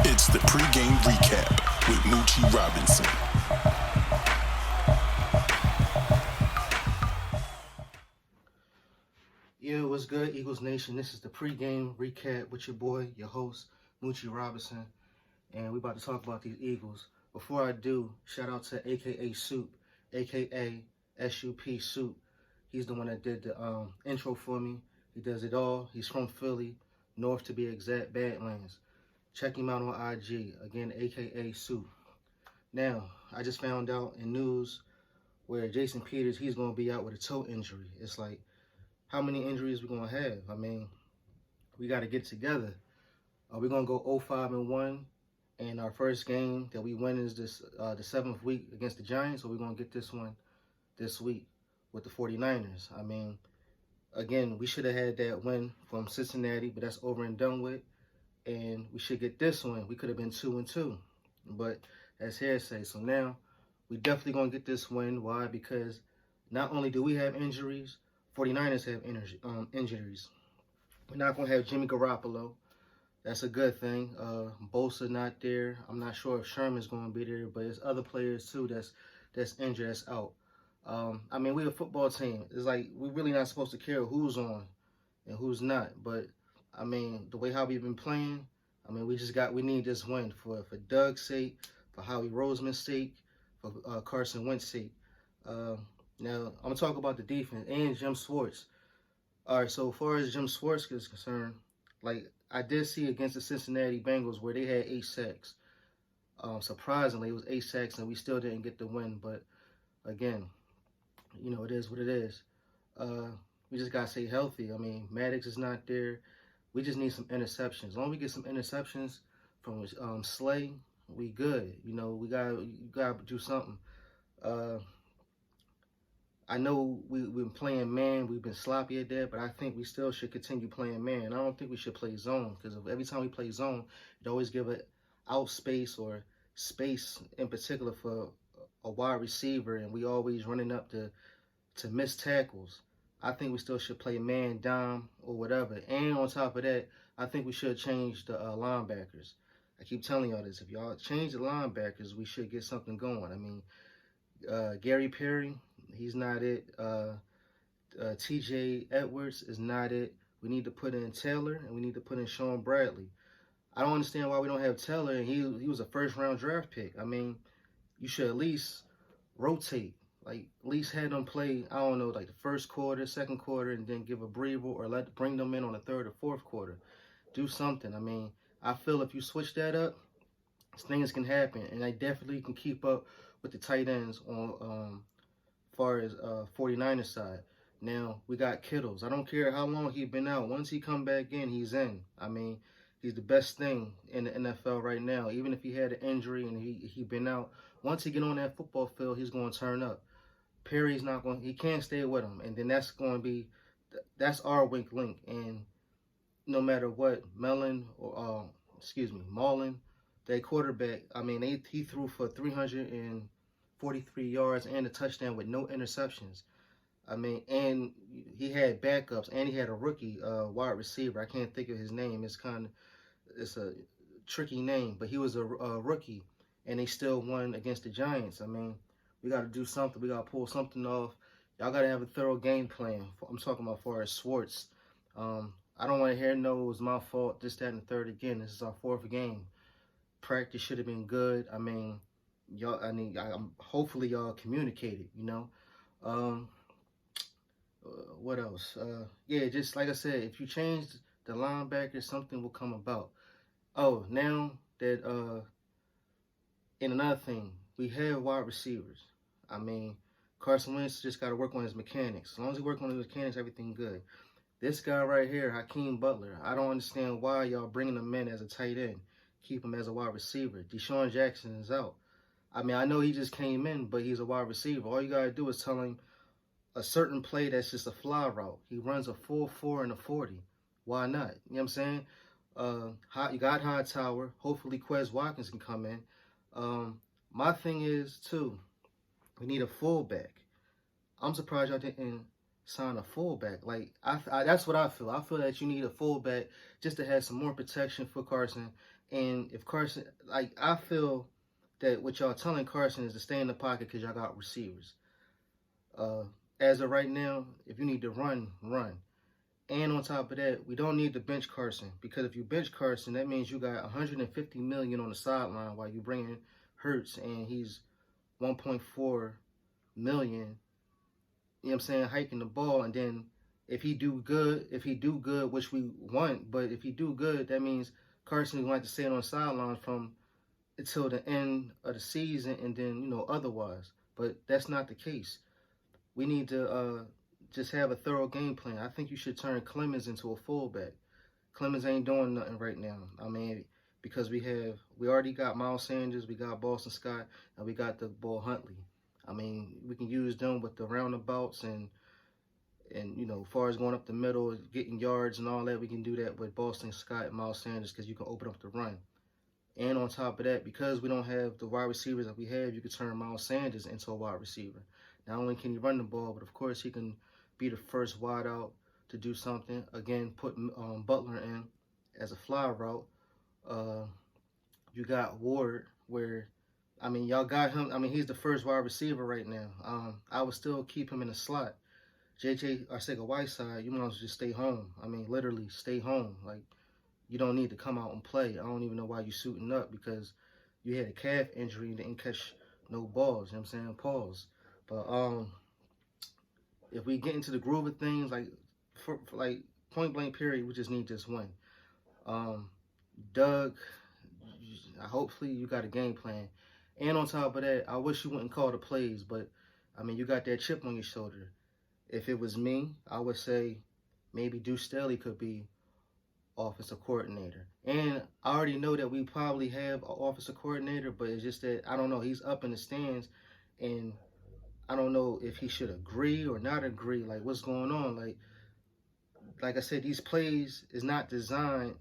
It's the pregame recap with Moochie Robinson. Yeah, what's good, Eagles Nation? This is the pregame recap with your boy, your host, Moochie Robinson, and we're about to talk about these Eagles. Before I do, shout out to AKA Soup, AKA SUP Soup. He's the one that did the intro for me. He does it all. He's from Philly, North to be exact, Badlands. Check him out on IG. Again, AKA Soup. Now, I just found out in news where Jason Peters, he's going to be out with a toe injury. It's like, how many injuries we going to have? I mean, we got to get together. Are we going to go 0-5-1? And our first game that we win is this the 7th week against the Giants, or we're going to get this one this week with the 49ers? I mean, again, we should have had that win from Cincinnati, but that's over and done with. And we should get this one. We could have been 2-2. But that's hearsay. So now we definitely going to get this win. Why? Because not only do we have injuries, 49ers have injuries. We're not going to have Jimmy Garoppolo. That's a good thing. Bosa not there. I'm not sure if Sherman's going to be there, but there's other players too that's injured, that's out. I mean, we're a football team. It's like we're really not supposed to care who's on and who's not. But I mean, the way how we've been playing, I mean, we need this win for Doug's sake, for Howie Roseman's sake, for Carson Wentz's sake. Now, I'm going to talk about the defense and Jim Schwartz. All right, so as far as Jim Schwartz is concerned, like I did see against the Cincinnati Bengals where they had 8 sacks. Surprisingly, it was 8 sacks and we still didn't get the win. But again, you know, it is what it is. We just got to stay healthy. I mean, Maddox is not there. We just need some interceptions. As long as we get some interceptions from Slay, we good. You know, we gotta do something. I know we've been playing man, we've been sloppy at that, but I think we still should continue playing man. I don't think we should play zone, because every time we play zone, it always give it out space or space in particular for a wide receiver, and we always running up to miss tackles. I think we still should play man, dime, or whatever. And on top of that, I think we should change the linebackers. I keep telling y'all this. If y'all change the linebackers, we should get something going. I mean, Gary Perry, he's not it. TJ Edwards is not it. We need to put in Taylor, and we need to put in Sean Bradley. I don't understand why we don't have Taylor, and he was a first-round draft pick. I mean, you should at least rotate. Like, at least have them play, I don't know, like the first quarter, second quarter, and then give a breather, or bring them in on the third or fourth quarter. Do something. I mean, I feel if you switch that up, things can happen, and I definitely can keep up with the tight ends on far as 49ers side. Now, we got Kittles. I don't care how long he's been out. Once he come back in, he's in. I mean, he's the best thing in the NFL right now. Even if he had an injury and he been out, once he get on that football field, he's going to turn up. Perry's not going. He can't stay with him, and then that's our weak link. And no matter what, Mullen, that quarterback. I mean, he threw for 343 yards and a touchdown with no interceptions. I mean, and he had backups, and he had a rookie wide receiver. I can't think of his name. It's a tricky name, but he was a rookie, and they still won against the Giants. I mean, we got to do something. We got to pull something off. Y'all got to have a thorough game plan. I'm talking about as far as Schwartz. I don't want to hear no, it was my fault, this, that, and the third again. This is our 4th game. Practice should have been good. I mean, hopefully y'all communicated, you know. What else? Yeah, just like I said, if you change the linebacker, something will come about. Oh, now that, and another thing, we have wide receivers. I mean, Carson Wentz just got to work on his mechanics. As long as he works on his mechanics, everything good. This guy right here, Hakeem Butler, I don't understand why y'all bringing him in as a tight end. Keep him as a wide receiver. Deshaun Jackson is out. I mean, I know he just came in, but he's a wide receiver. All you got to do is tell him a certain play that's just a fly route. He runs a 4.4 and a 40. Why not? You know what I'm saying? You got Hightower. Hopefully Quez Watkins can come in. My thing is, too, we need a fullback. I'm surprised y'all didn't sign a fullback. Like, that's what I feel. I feel that you need a fullback just to have some more protection for Carson And if Carson, like, I feel that what y'all telling Carson is to stay in the pocket because y'all got receivers. As of right now, if you need to run, run. And on top of that, we don't need to bench Carson, because if you bench Carson, that means you got 150 million on the sideline while you bring in Hurts, and he's 1.4 million. You know what I'm saying? Hiking the ball, and then if he do good, which we want, but if he do good, that means Carson is going to have to stay on the sideline from until the end of the season, and then otherwise. But that's not the case. We need to just have a thorough game plan. I think you should turn Clemens into a fullback. Clemens ain't doing nothing right now. I mean, because we already got Miles Sanders, we got Boston Scott, and we got the ball Huntley. I mean, we can use them with the roundabouts and as far as going up the middle, getting yards and all that, we can do that with Boston Scott and Miles Sanders, because you can open up the run. And on top of that, because we don't have the wide receivers that we have, you can turn Miles Sanders into a wide receiver. Not only can he run the ball, but of course he can be the first wide out to do something. Again, put Butler in as a fly route. You got Ward, where, I mean, y'all got him. I mean, he's the first wide receiver right now. I would still keep him in the slot. JJ Arcega-Whiteside, you might as well just stay home. I mean, literally stay home. Like, you don't need to come out and play. I don't even know why you're suiting up, because you had a calf injury and didn't catch no balls. You know what I'm saying? Pause. But if we get into the groove of things, like for like point blank period, we just need this win. Doug, hopefully you got a game plan. And on top of that, I wish you wouldn't call the plays, but I mean, you got that chip on your shoulder. If it was me, I would say maybe Deuce Staley could be offensive coordinator. And I already know that we probably have an offensive coordinator, but it's just that, I don't know, he's up in the stands, and I don't know if he should agree or not agree, like what's going on. Like I said, these plays is not designed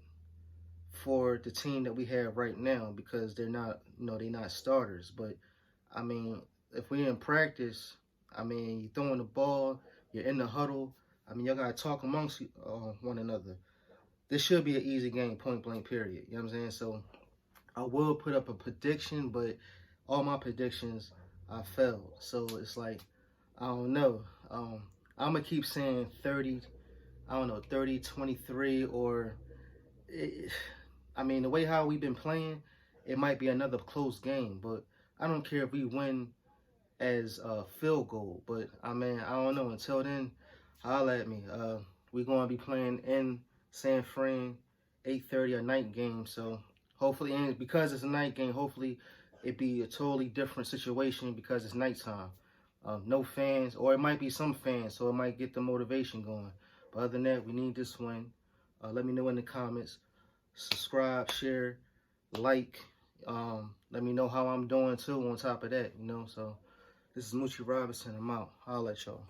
for the team that we have right now, because they're not, they're not starters. But I mean, if we're in practice, I mean, you're throwing the ball, you're in the huddle, I mean, y'all gotta talk amongst one another. This should be an easy game, point blank period. You know what I'm saying? So I will put up a prediction, but all my predictions I failed. So it's like, I don't know. I'm gonna keep saying 30, 30-23, or I mean, the way how we've been playing, it might be another close game, but I don't care if we win as a field goal. But I mean, I don't know. Until then, holla at me. We're gonna be playing in San Fran, 8:30, a night game. So hopefully, and because it's a night game, hopefully it be a totally different situation because it's nighttime. No fans, or it might be some fans, so it might get the motivation going. But other than that, we need this win. Let me know in the comments. Subscribe, share, like. Let me know how I'm doing too on top of that, So this is Moochie Robinson. I'm out. I'll let y'all.